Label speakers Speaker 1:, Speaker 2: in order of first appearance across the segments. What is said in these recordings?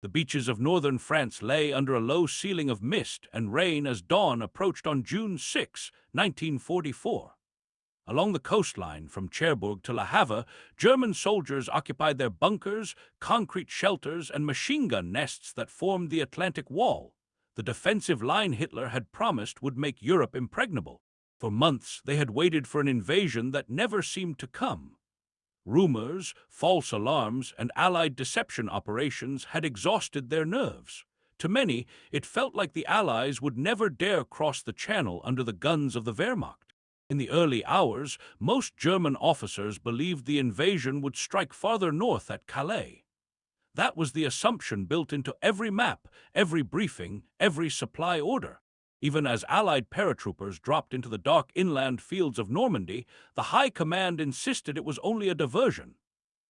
Speaker 1: The beaches of northern France lay under a low ceiling of mist and rain as dawn approached on June 6, 1944. Along the coastline from Cherbourg to Le Havre, German soldiers occupied their bunkers, concrete shelters, and machine gun nests that formed the Atlantic Wall. The defensive line Hitler had promised would make Europe impregnable. For months, they had waited for an invasion that never seemed to come. Rumors, false alarms, and Allied deception operations had exhausted their nerves. To many, it felt like the Allies would never dare cross the Channel under the guns of the Wehrmacht. In the early hours, most German officers believed the invasion would strike farther north at Calais. That was the assumption built into every map, every briefing, every supply order. Even as Allied paratroopers dropped into the dark inland fields of Normandy, the High Command insisted it was only a diversion.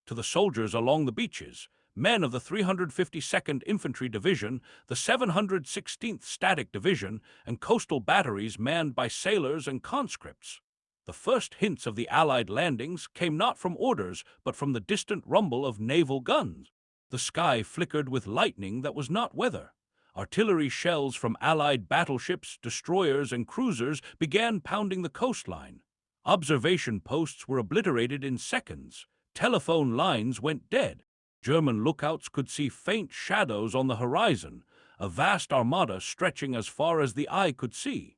Speaker 1: To the soldiers along the beaches, men of the 352nd Infantry Division, the 716th Static Division, and coastal batteries manned by sailors and conscripts, the first hints of the Allied landings came not from orders, but from the distant rumble of naval guns. The sky flickered with lightning that was not weather. Artillery shells from Allied battleships, destroyers, and cruisers began pounding the coastline. Observation posts were obliterated in seconds. Telephone lines went dead. German lookouts could see faint shadows on the horizon, a vast armada stretching as far as the eye could see.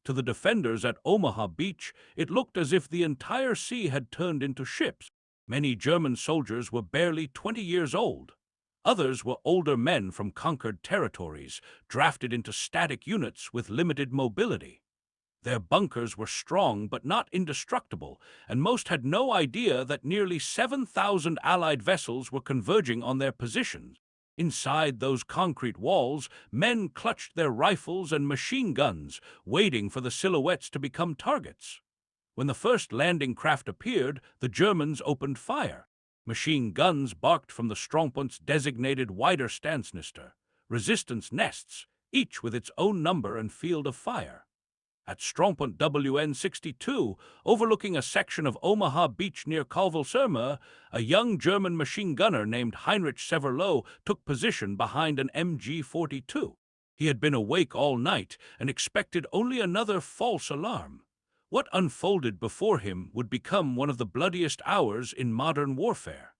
Speaker 1: To the defenders at Omaha Beach, it looked as if the entire sea had turned into ships. Many German soldiers were barely 20 years old. Others were older men from conquered territories, drafted into static units with limited mobility. Their bunkers were strong but not indestructible, and most had no idea that nearly 7,000 Allied vessels were converging on their positions. Inside those concrete walls, men clutched their rifles and machine guns, waiting for the silhouettes to become targets. When the first landing craft appeared, the Germans opened fire. Machine guns barked from the Strompunkt's designated Widerstandsnister, resistance nests, each with its own number and field of fire. At Strompunkt WN-62, overlooking a section of Omaha Beach near Calvel-sur-Mer, a young German machine gunner named Heinrich Severloh took position behind an MG-42. He had been awake all night and expected only another false alarm. What unfolded before him would become one of the bloodiest hours in modern warfare.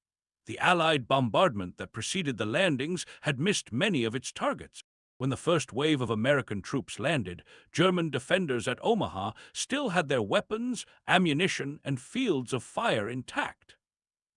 Speaker 1: The Allied bombardment that preceded the landings had missed many of its targets. When the first wave of American troops landed, German defenders at Omaha still had their weapons, ammunition, and fields of fire intact.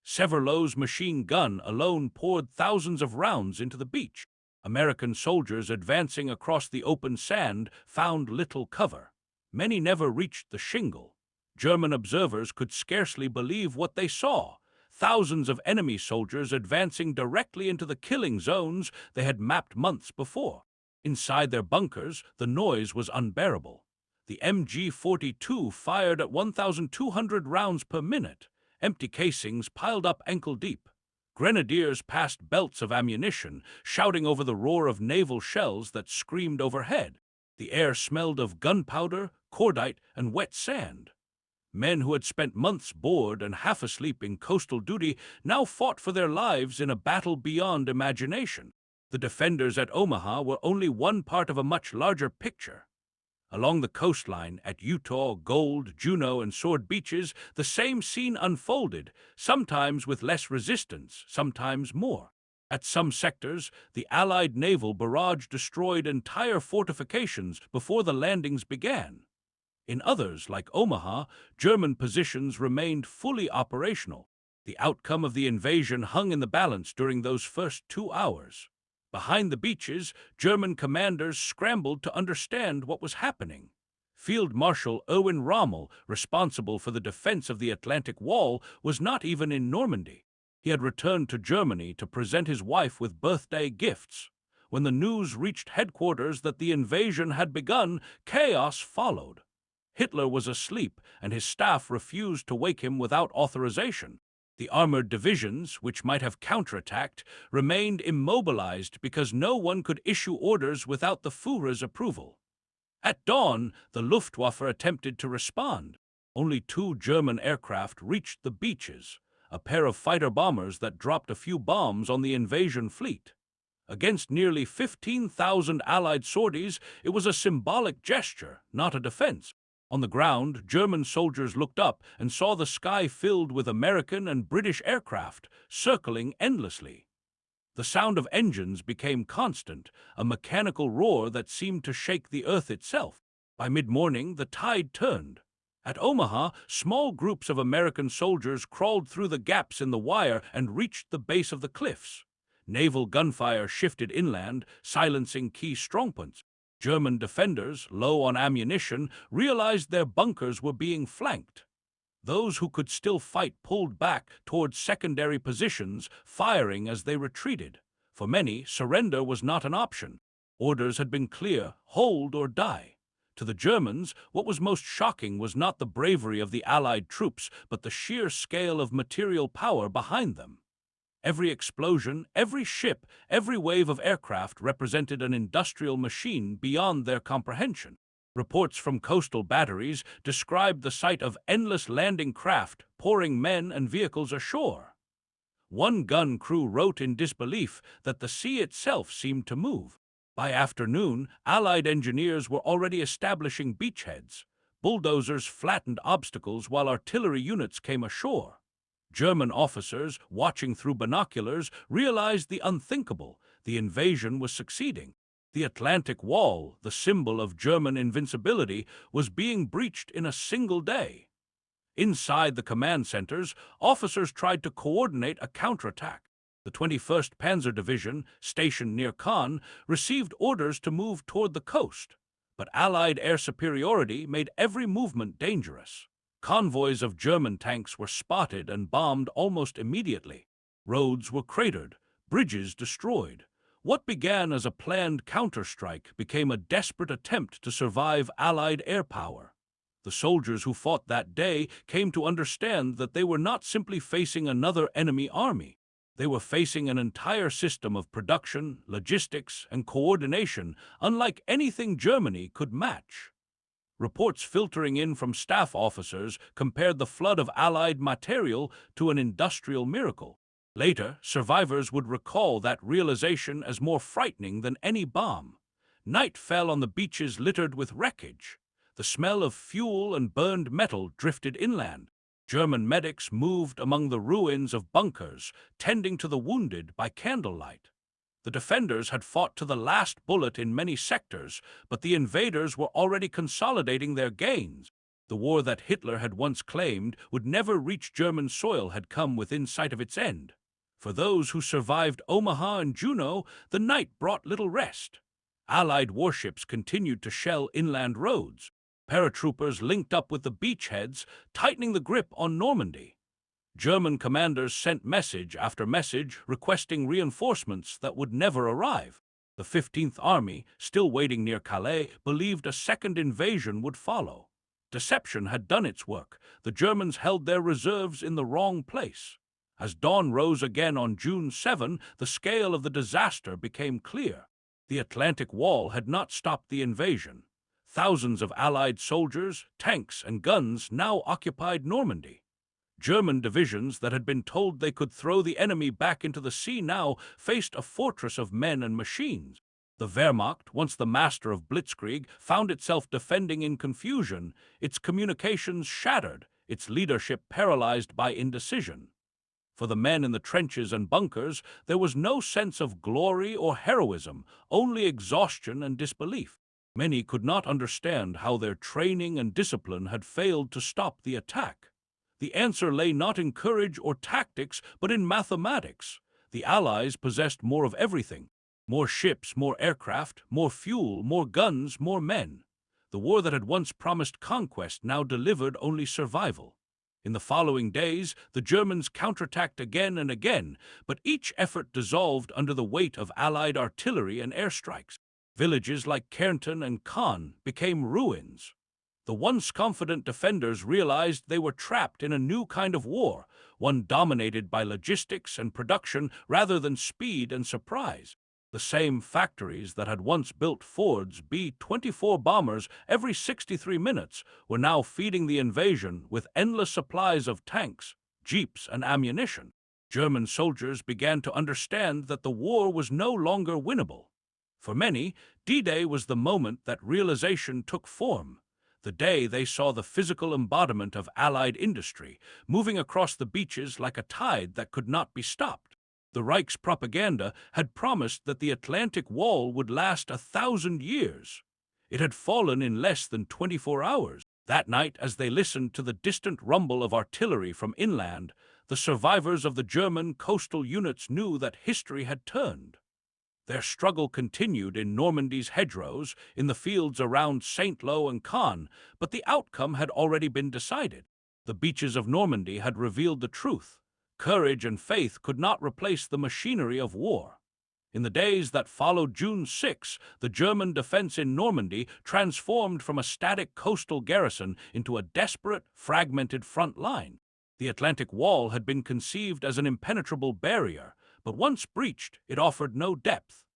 Speaker 1: Severloh's machine gun alone poured thousands of rounds into the beach. American soldiers advancing across the open sand found little cover. Many never reached the shingle. German observers could scarcely believe what they saw. Thousands of enemy soldiers advancing directly into the killing zones they had mapped months before. Inside their bunkers, the noise was unbearable. The MG-42 fired at 1,200 rounds per minute, empty casings piled up ankle-deep. Grenadiers passed belts of ammunition, shouting over the roar of naval shells that screamed overhead. The air smelled of gunpowder, cordite, and wet sand. Men who had spent months bored and half asleep in coastal duty now fought for their lives in a battle beyond imagination. The defenders at Omaha were only one part of a much larger picture. Along the coastline, at Utah, Gold, Juno, and Sword beaches, the same scene unfolded, sometimes with less resistance, sometimes more. At some sectors, the Allied naval barrage destroyed entire fortifications before the landings began. In others, like Omaha, German positions remained fully operational. The outcome of the invasion hung in the balance during those first 2 hours. Behind the beaches, German commanders scrambled to understand what was happening. Field Marshal Erwin Rommel, responsible for the defense of the Atlantic Wall, was not even in Normandy. He had returned to Germany to present his wife with birthday gifts. When the news reached headquarters that the invasion had begun, chaos followed. Hitler was asleep, and his staff refused to wake him without authorization. The armored divisions, which might have counterattacked, remained immobilized because no one could issue orders without the Führer's approval. At dawn, the Luftwaffe attempted to respond. Only 2 German aircraft reached the beaches, a pair of fighter bombers that dropped a few bombs on the invasion fleet. Against nearly 15,000 Allied sorties, it was a symbolic gesture, not a defense. On the ground, German soldiers looked up and saw the sky filled with American and British aircraft, circling endlessly. The sound of engines became constant, a mechanical roar that seemed to shake the earth itself. By mid-morning, the tide turned. At Omaha, small groups of American soldiers crawled through the gaps in the wire and reached the base of the cliffs. Naval gunfire shifted inland, silencing key strongpoints. German defenders, low on ammunition, realized their bunkers were being flanked. Those who could still fight pulled back towards secondary positions, firing as they retreated. For many, surrender was not an option. Orders had been clear: hold or die. To the Germans, what was most shocking was not the bravery of the Allied troops, but the sheer scale of material power behind them. Every explosion, every ship, every wave of aircraft represented an industrial machine beyond their comprehension. Reports from coastal batteries described the sight of endless landing craft pouring men and vehicles ashore. One gun crew wrote in disbelief that the sea itself seemed to move. By afternoon, Allied engineers were already establishing beachheads. Bulldozers flattened obstacles while artillery units came ashore. German officers, watching through binoculars, realized the unthinkable: the invasion was succeeding. The Atlantic Wall, the symbol of German invincibility, was being breached in a single day. Inside the command centers, officers tried to coordinate a counterattack. The 21st Panzer Division, stationed near Caen, received orders to move toward the coast, but Allied air superiority made every movement dangerous. Convoys of German tanks were spotted and bombed almost immediately. Roads were cratered, bridges destroyed. What began as a planned counterstrike became a desperate attempt to survive Allied air power. The soldiers who fought that day came to understand that they were not simply facing another enemy army. They were facing an entire system of production, logistics, and coordination unlike anything Germany could match. Reports filtering in from staff officers compared the flood of Allied material to an industrial miracle. Later, survivors would recall that realization as more frightening than any bomb. Night fell on the beaches littered with wreckage. The smell of fuel and burned metal drifted inland. German medics moved among the ruins of bunkers, tending to the wounded by candlelight. The defenders had fought to the last bullet in many sectors, but the invaders were already consolidating their gains. The war that Hitler had once claimed would never reach German soil had come within sight of its end. For those who survived Omaha and Juno, the night brought little rest. Allied warships continued to shell inland roads. Paratroopers linked up with the beachheads, tightening the grip on Normandy. German commanders sent message after message requesting reinforcements that would never arrive. The 15th Army, still waiting near Calais, believed a second invasion would follow. Deception had done its work. The Germans held their reserves in the wrong place. As dawn rose again on June 7, the scale of the disaster became clear. The Atlantic Wall had not stopped the invasion. Thousands of Allied soldiers, tanks, and guns now occupied Normandy. German divisions that had been told they could throw the enemy back into the sea now faced a fortress of men and machines. The Wehrmacht, once the master of blitzkrieg, found itself defending in confusion, its communications shattered, its leadership paralyzed by indecision. For the men in the trenches and bunkers, there was no sense of glory or heroism, only exhaustion and disbelief. Many could not understand how their training and discipline had failed to stop the attack. The answer lay not in courage or tactics, but in mathematics. The Allies possessed more of everything: more ships, more aircraft, more fuel, more guns, more men. The war that had once promised conquest now delivered only survival. In the following days, the Germans counterattacked again and again, but each effort dissolved under the weight of Allied artillery and airstrikes. Villages like Kärnten and Caen became ruins. The once confident defenders realized they were trapped in a new kind of war, one dominated by logistics and production rather than speed and surprise. The same factories that had once built Ford's B-24 bombers every 63 minutes were now feeding the invasion with endless supplies of tanks, jeeps, and ammunition. German soldiers began to understand that the war was no longer winnable. For many, D-Day was the moment that realization took form, the day they saw the physical embodiment of Allied industry, moving across the beaches like a tide that could not be stopped. The Reich's propaganda had promised that the Atlantic Wall would last 1,000 years. It had fallen in less than 24 hours. That night, as they listened to the distant rumble of artillery from inland, the survivors of the German coastal units knew that history had turned. Their struggle continued in Normandy's hedgerows, in the fields around Saint-Lô and Caen, but the outcome had already been decided. The beaches of Normandy had revealed the truth. Courage and faith could not replace the machinery of war. In the days that followed June 6, the German defense in Normandy transformed from a static coastal garrison into a desperate, fragmented front line. The Atlantic Wall had been conceived as an impenetrable barrier, but once breached, it offered no depth.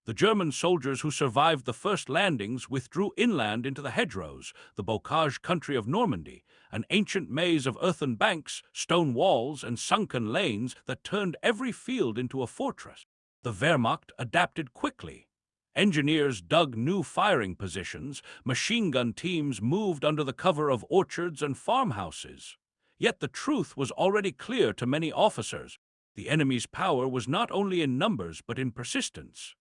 Speaker 1: The German soldiers who survived the first landings withdrew inland into the hedgerows, the bocage country of Normandy, an ancient maze of earthen banks, stone walls, and sunken lanes that turned every field into a fortress. The Wehrmacht adapted quickly. Engineers dug new firing positions, machine gun teams moved under the cover of orchards and farmhouses. Yet the truth was already clear to many officers. The enemy's power was not only in numbers but in persistence.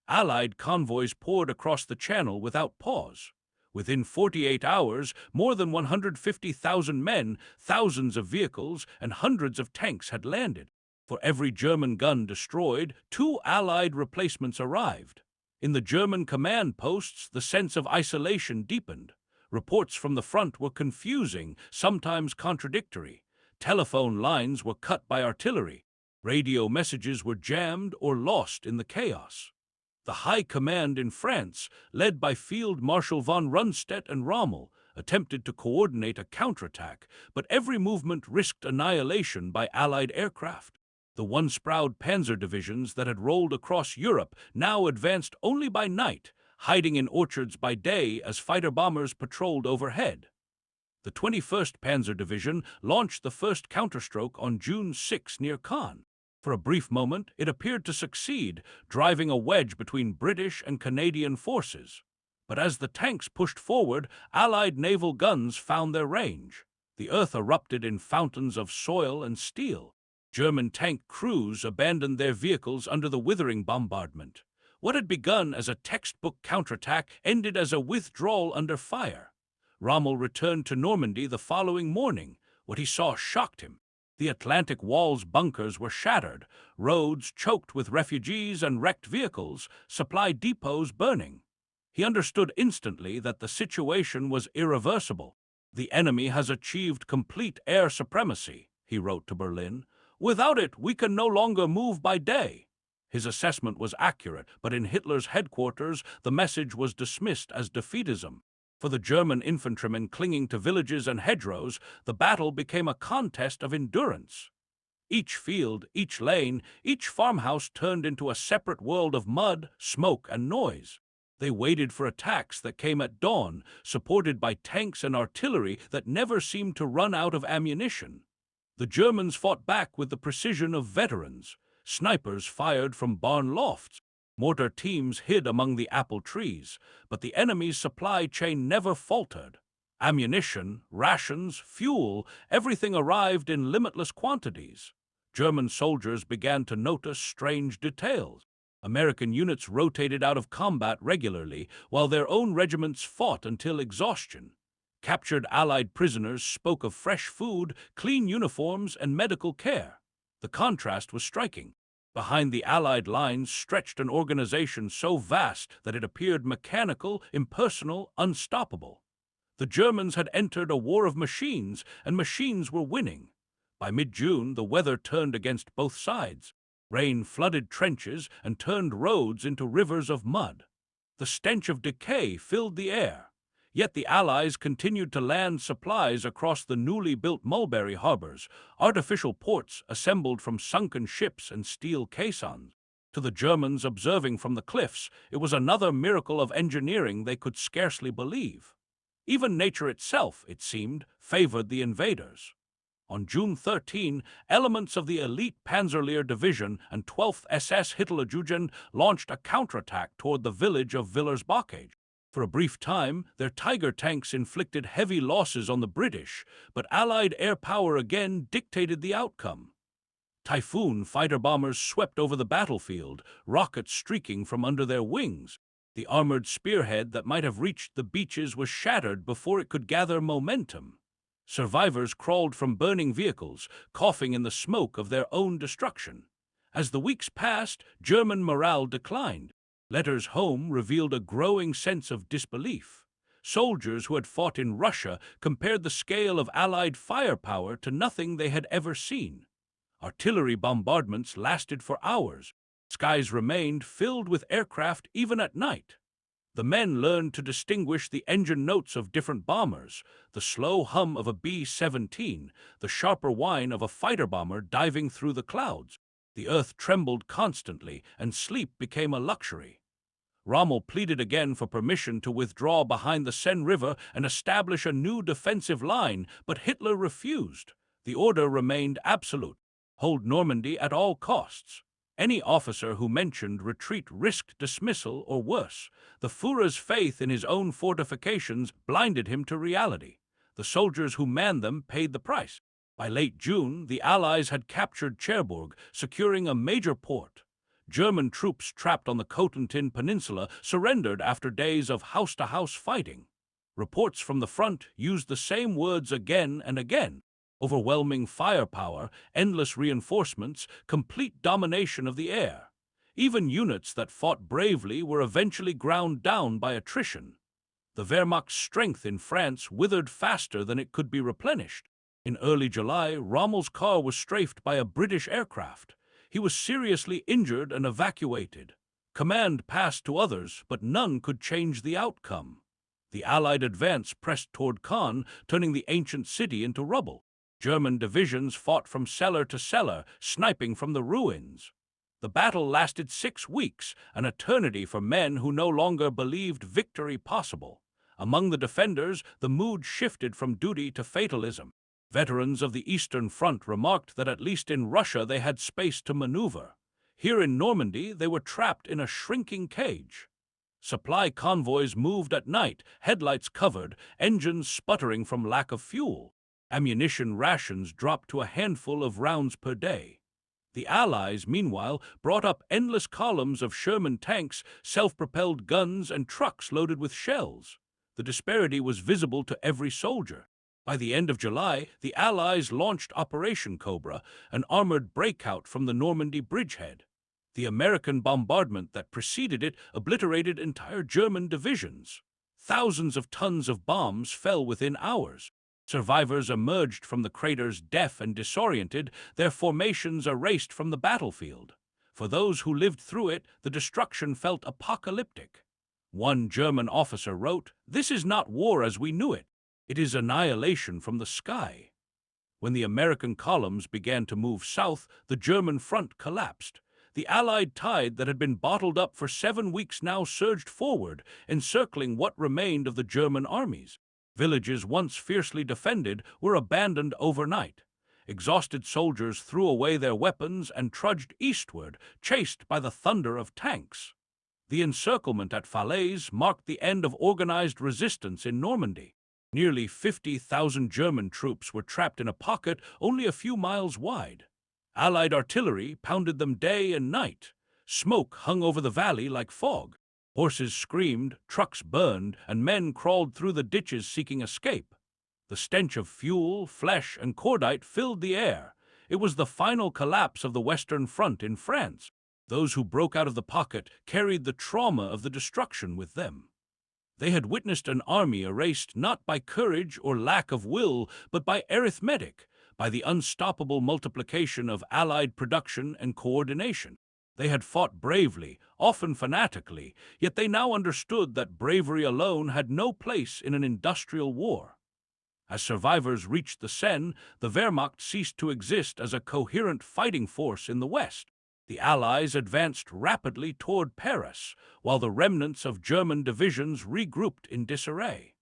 Speaker 1: Allied convoys poured across the Channel without pause. Within 48 hours, more than 150,000 men, thousands of vehicles, and hundreds of tanks had landed. For every German gun destroyed, 2 Allied replacements arrived. In the German command posts, the sense of isolation deepened. Reports from the front were confusing, sometimes contradictory. Telephone lines were cut by artillery. Radio messages were jammed or lost in the chaos. The High Command in France, led by Field Marshal von Rundstedt and Rommel, attempted to coordinate a counterattack, but every movement risked annihilation by Allied aircraft. The once-proud Panzer Divisions that had rolled across Europe now advanced only by night, hiding in orchards by day as fighter-bombers patrolled overhead. The 21st Panzer Division launched the first counterstroke on June 6 near Caen. For a brief moment, it appeared to succeed, driving a wedge between British and Canadian forces. But as the tanks pushed forward, Allied naval guns found their range. The earth erupted in fountains of soil and steel. German tank crews abandoned their vehicles under the withering bombardment. What had begun as a textbook counterattack ended as a withdrawal under fire. Rommel returned to Normandy the following morning. What he saw shocked him. The Atlantic Wall's bunkers were shattered, roads choked with refugees and wrecked vehicles, supply depots burning. He understood instantly that the situation was irreversible. "The enemy has achieved complete air supremacy," he wrote to Berlin. "Without it, we can no longer move by day." His assessment was accurate, but in Hitler's headquarters, the message was dismissed as defeatism. For the German infantrymen clinging to villages and hedgerows, the battle became a contest of endurance. Each field, each lane, each farmhouse turned into a separate world of mud, smoke, and noise. They waited for attacks that came at dawn, supported by tanks and artillery that never seemed to run out of ammunition. The Germans fought back with the precision of veterans. Snipers fired from barn lofts. Mortar teams hid among the apple trees, but the enemy's supply chain never faltered. Ammunition, rations, fuel, everything arrived in limitless quantities. German soldiers began to notice strange details. American units rotated out of combat regularly, while their own regiments fought until exhaustion. Captured Allied prisoners spoke of fresh food, clean uniforms, and medical care. The contrast was striking. Behind the Allied lines stretched an organization so vast that it appeared mechanical, impersonal, unstoppable. The Germans had entered a war of machines, and machines were winning. By mid-June, the weather turned against both sides. Rain flooded trenches and turned roads into rivers of mud. The stench of decay filled the air. Yet the Allies continued to land supplies across the newly built Mulberry harbors, artificial ports assembled from sunken ships and steel caissons. To the Germans observing from the cliffs, it was another miracle of engineering they could scarcely believe. Even nature itself, it seemed, favored the invaders. On June 13, elements of the elite Panzer Division and 12th SS Hitlerjugend launched a counterattack toward the village of Villers-Bocage. For a brief time, their Tiger tanks inflicted heavy losses on the British, but Allied air power again dictated the outcome. Typhoon fighter bombers swept over the battlefield, rockets streaking from under their wings. The armored spearhead that might have reached the beaches was shattered before it could gather momentum. Survivors crawled from burning vehicles, coughing in the smoke of their own destruction. As the weeks passed, German morale declined. Letters home revealed a growing sense of disbelief. Soldiers who had fought in Russia compared the scale of Allied firepower to nothing they had ever seen. Artillery bombardments lasted for hours. Skies remained filled with aircraft even at night. The men learned to distinguish the engine notes of different bombers, the slow hum of a B-17, the sharper whine of a fighter bomber diving through the clouds. The earth trembled constantly, and sleep became a luxury. Rommel pleaded again for permission to withdraw behind the Seine River and establish a new defensive line, but Hitler refused. The order remained absolute: hold Normandy at all costs. Any officer who mentioned retreat risked dismissal or worse. The Führer's faith in his own fortifications blinded him to reality. The soldiers who manned them paid the price. By late June, the Allies had captured Cherbourg, securing a major port. German troops trapped on the Cotentin Peninsula surrendered after days of house-to-house fighting. Reports from the front used the same words again and again: overwhelming firepower, endless reinforcements, complete domination of the air. Even units that fought bravely were eventually ground down by attrition. The Wehrmacht's strength in France withered faster than it could be replenished. In early July, Rommel's car was strafed by a British aircraft. He was seriously injured and evacuated. Command passed to others, but none could change the outcome. The Allied advance pressed toward Caen, turning the ancient city into rubble. German divisions fought from cellar to cellar, sniping from the ruins. The battle lasted 6 weeks, an eternity for men who no longer believed victory possible. Among the defenders, the mood shifted from duty to fatalism. Veterans of the Eastern Front remarked that at least in Russia they had space to maneuver. Here in Normandy, they were trapped in a shrinking cage. Supply convoys moved at night, headlights covered, engines sputtering from lack of fuel. Ammunition rations dropped to a handful of rounds per day. The Allies, meanwhile, brought up endless columns of Sherman tanks, self-propelled guns, and trucks loaded with shells. The disparity was visible to every soldier. By the end of July, the Allies launched Operation Cobra, an armored breakout from the Normandy bridgehead. The American bombardment that preceded it obliterated entire German divisions. Thousands of tons of bombs fell within hours. Survivors emerged from the craters deaf and disoriented, their formations erased from the battlefield. For those who lived through it, the destruction felt apocalyptic. One German officer wrote, "This is not war as we knew it. It is annihilation from the sky." When the American columns began to move south, the German front collapsed. The Allied tide that had been bottled up for 7 weeks now surged forward, encircling what remained of the German armies. Villages once fiercely defended were abandoned overnight. Exhausted soldiers threw away their weapons and trudged eastward, chased by the thunder of tanks. The encirclement at Falaise marked the end of organized resistance in Normandy. Nearly 50,000 German troops were trapped in a pocket only a few miles wide. Allied artillery pounded them day and night. Smoke hung over the valley like fog. Horses screamed, trucks burned, and men crawled through the ditches seeking escape. The stench of fuel, flesh, and cordite filled the air. It was the final collapse of the Western Front in France. Those who broke out of the pocket carried the trauma of the destruction with them. They had witnessed an army erased not by courage or lack of will, but by arithmetic, by the unstoppable multiplication of Allied production and coordination. They had fought bravely, often fanatically, yet they now understood that bravery alone had no place in an industrial war. As survivors reached the Seine, the Wehrmacht ceased to exist as a coherent fighting force in the West. The Allies advanced rapidly toward Paris, while the remnants of German divisions regrouped in disarray.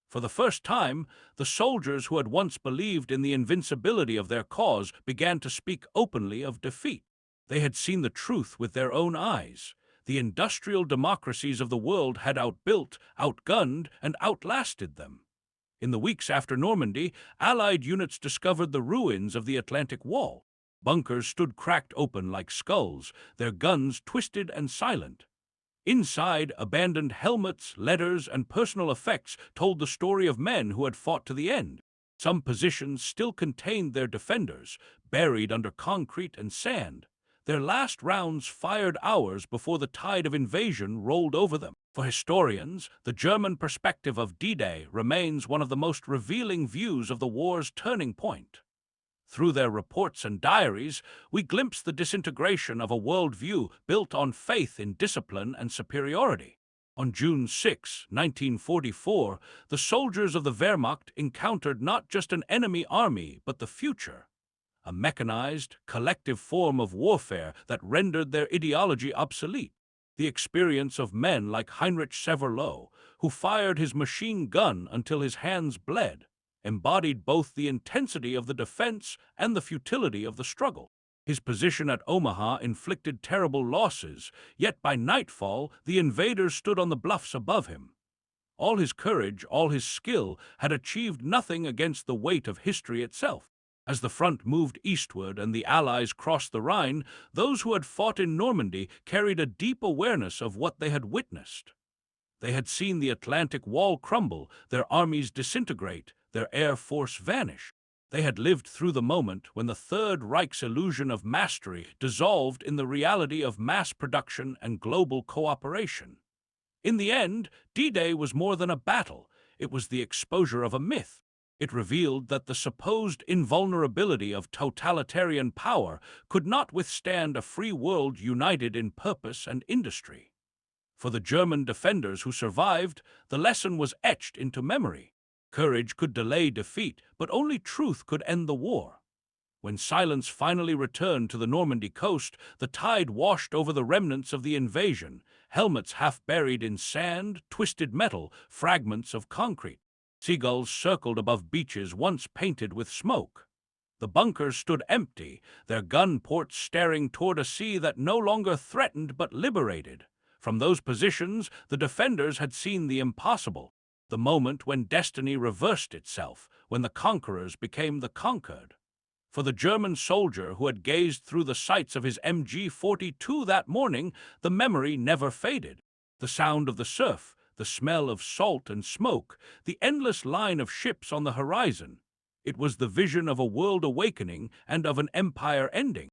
Speaker 1: For the first time, the soldiers who had once believed in the invincibility of their cause began to speak openly of defeat. They had seen the truth with their own eyes. The industrial democracies of the world had outbuilt, outgunned, and outlasted them. In the weeks after Normandy, Allied units discovered the ruins of the Atlantic Wall. Bunkers stood cracked open like skulls, their guns twisted and silent. Inside, abandoned helmets, letters, and personal effects told the story of men who had fought to the end. Some positions still contained their defenders, buried under concrete and sand. Their last rounds fired hours before the tide of invasion rolled over them. For historians, the German perspective of D-Day remains one of the most revealing views of the war's turning point. Through their reports and diaries, we glimpse the disintegration of a worldview built on faith in discipline and superiority. On June 6, 1944, the soldiers of the Wehrmacht encountered not just an enemy army, but the future. A mechanized, collective form of warfare that rendered their ideology obsolete. The experience of men like Heinrich Severloh, who fired his machine gun until his hands bled, embodied both the intensity of the defense and the futility of the struggle. His position at Omaha inflicted terrible losses, yet by nightfall the invaders stood on the bluffs above him. All his courage, all his skill, had achieved nothing against the weight of history itself. As the front moved eastward and the Allies crossed the Rhine, those who had fought in Normandy carried a deep awareness of what they had witnessed. They had seen the Atlantic Wall crumble, their armies disintegrate, their air force vanish. They had lived through the moment when the Third Reich's illusion of mastery dissolved in the reality of mass production and global cooperation. In the end, D-Day was more than a battle. It was the exposure of a myth. It revealed that the supposed invulnerability of totalitarian power could not withstand a free world united in purpose and industry. For the German defenders who survived, the lesson was etched into memory. Courage could delay defeat, but only truth could end the war. When silence finally returned to the Normandy coast, the tide washed over the remnants of the invasion, helmets half buried in sand, twisted metal, fragments of concrete. Seagulls circled above beaches once painted with smoke. The bunkers stood empty, their gun ports staring toward a sea that no longer threatened but liberated. From those positions, the defenders had seen the impossible, the moment when destiny reversed itself, when the conquerors became the conquered. For the German soldier who had gazed through the sights of his MG-42 that morning, the memory never faded. The sound of the surf, the smell of salt and smoke, the endless line of ships on the horizon. It was the vision of a world awakening and of an empire ending.